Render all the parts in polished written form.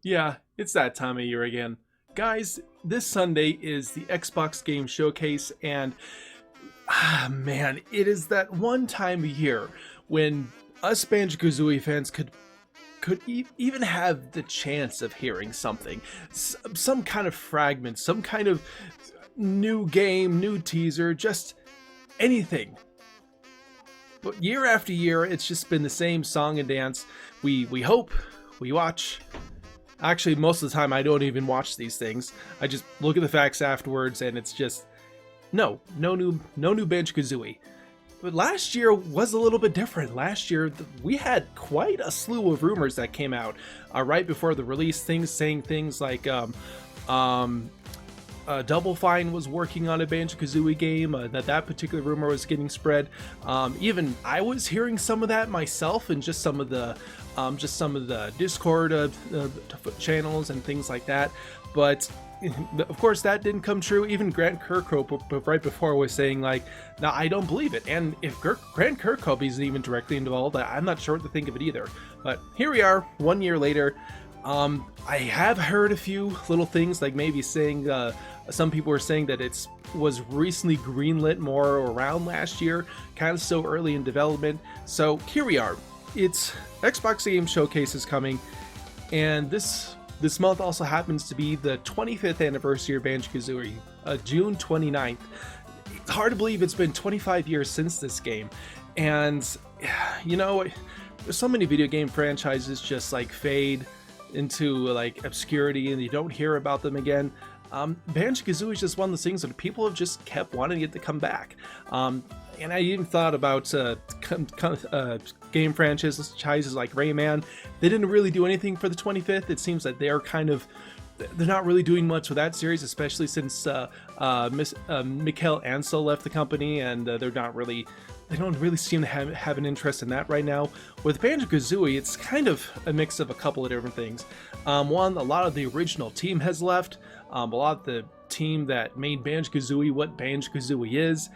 Yeah, it's that time of year again. Guys, this Sunday is the Xbox Game Showcase, and man, it is that one time of year when us Banjo-Kazooie fans could even have the chance of hearing something, some kind of fragment, some kind of new game, new teaser, just anything. But year after year, it's just been the same song and dance. We hope, we watch. Actually, most of the time, I don't even watch these things. I just look at the facts afterwards, and it's just no new Banjo-Kazooie. But last year was a little bit different. Last year, we had quite a slew of rumors that came out right before the release. Things saying things like Double Fine was working on a Banjo-Kazooie game. That particular rumor was getting spread. Even I was hearing some of that myself, and just some of the Discord channels and things like that. But of course, that didn't come true. Even Grant Kirkhope, right before, was saying like, "No, I don't believe it." And if Grant Kirkhope isn't even directly involved, I'm not sure what to think of it either. But here we are, 1 year later. I have heard a few little things, like maybe saying some people were saying that it was recently greenlit more around last year, kind of so early in development. So here we are. It's Xbox Game Showcase is coming, and this month also happens to be the 25th anniversary of Banjo-Kazooie, June 29th. It's hard to believe it's been 25 years since this game, and you know, so many video game franchises just like fade into like obscurity and you don't hear about them again. Banjo-Kazooie is just one of those things that people have just kept wanting it to come back. And I even thought about game franchises like Rayman. They didn't really do anything for the 25th. It seems that they're not really doing much with that series, especially since Mikhail Ansel left the company, and they don't really seem to have an interest in that right now. With Banjo-Kazooie, it's kind of a mix of a couple of different things. One, a lot of the original team has left. A lot of the team that made Banjo-Kazooie what Banjo-Kazooie is.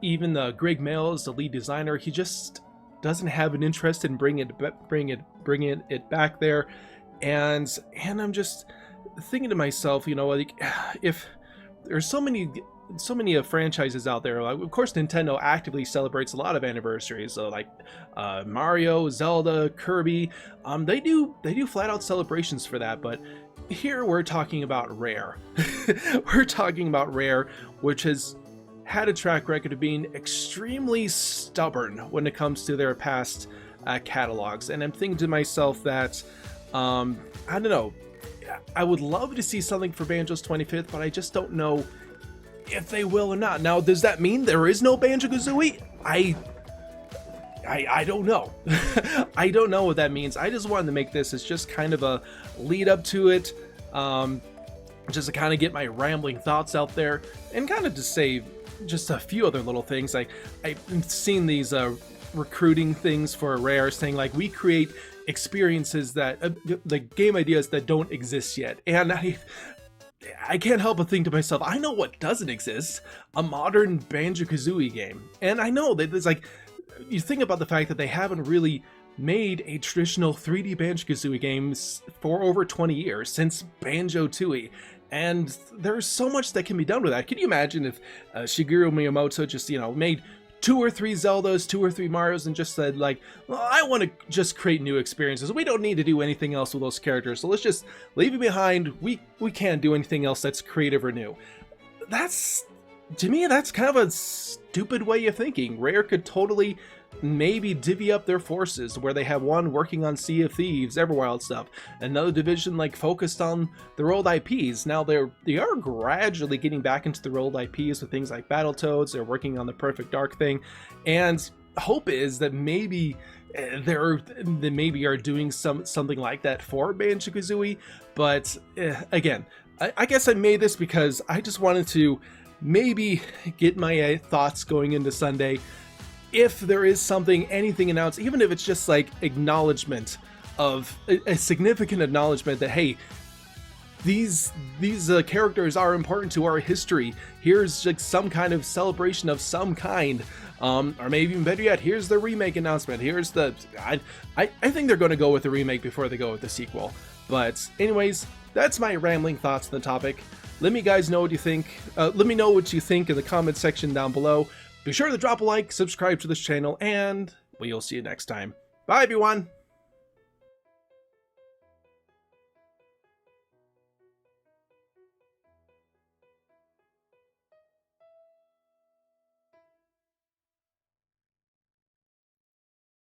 Even Greg Mayles, the lead designer, he just doesn't have an interest in bringing it back there. And I'm just thinking to myself, you know, like, if there's so many franchises out there, like, of course Nintendo actively celebrates a lot of anniversaries, so like Mario, Zelda, Kirby, they do flat out celebrations for that. But here we're talking about Rare. We're talking about Rare, which has had a track record of being extremely stubborn when it comes to their past catalogs. And I'm thinking to myself that I don't know, I would love to see something for Banjo's 25th, but I just don't know if they will or not. Now, does that mean there is no Banjo-Kazooie? I don't know. I don't know what that means. I just wanted to make this as just kind of a lead up to it, just to kind of get my rambling thoughts out there, and kind of to say just a few other little things. I've seen these recruiting things for Rare saying like, we create experiences that like game ideas that don't exist yet, and I can't help but think to myself, I know what doesn't exist: a modern Banjo-Kazooie game. And I know that it's like, you think about the fact that they haven't really made a traditional 3D Banjo-Kazooie game for over 20 years, since Banjo-Tooie. And there's so much that can be done with that. Can you imagine if Shigeru Miyamoto just, you know, made 2 or 3 Zeldas, 2 or 3 Marios, and just said like, well, I want to just create new experiences. We don't need to do anything else with those characters, so let's just leave it behind. We can't do anything else that's creative or new. To me, that's kind of a stupid way of thinking. Rare could totally maybe divvy up their forces, where they have one working on Sea of Thieves, Everwild stuff, another division like focused on their old IPs. Now they are gradually getting back into their old IPs with things like Battletoads. They're working on the Perfect Dark thing, and hope is that maybe they maybe are doing something like that for Banjo-Kazooie. But again, I guess I made this because I just wanted to maybe get my thoughts going into Sunday. If there is anything announced, even if it's just like acknowledgement of a significant acknowledgement that, hey, these characters are important to our history. Here's like some kind of celebration of some kind, or maybe even better yet, here's the remake announcement. Here's I think they're going to go with the remake before they go with the sequel. But anyways, that's my rambling thoughts on the topic. Let me guys know what you think. Let me know what you think in the comment section down below. Be sure to drop a like, subscribe to this channel, and we'll see you next time. Bye everyone!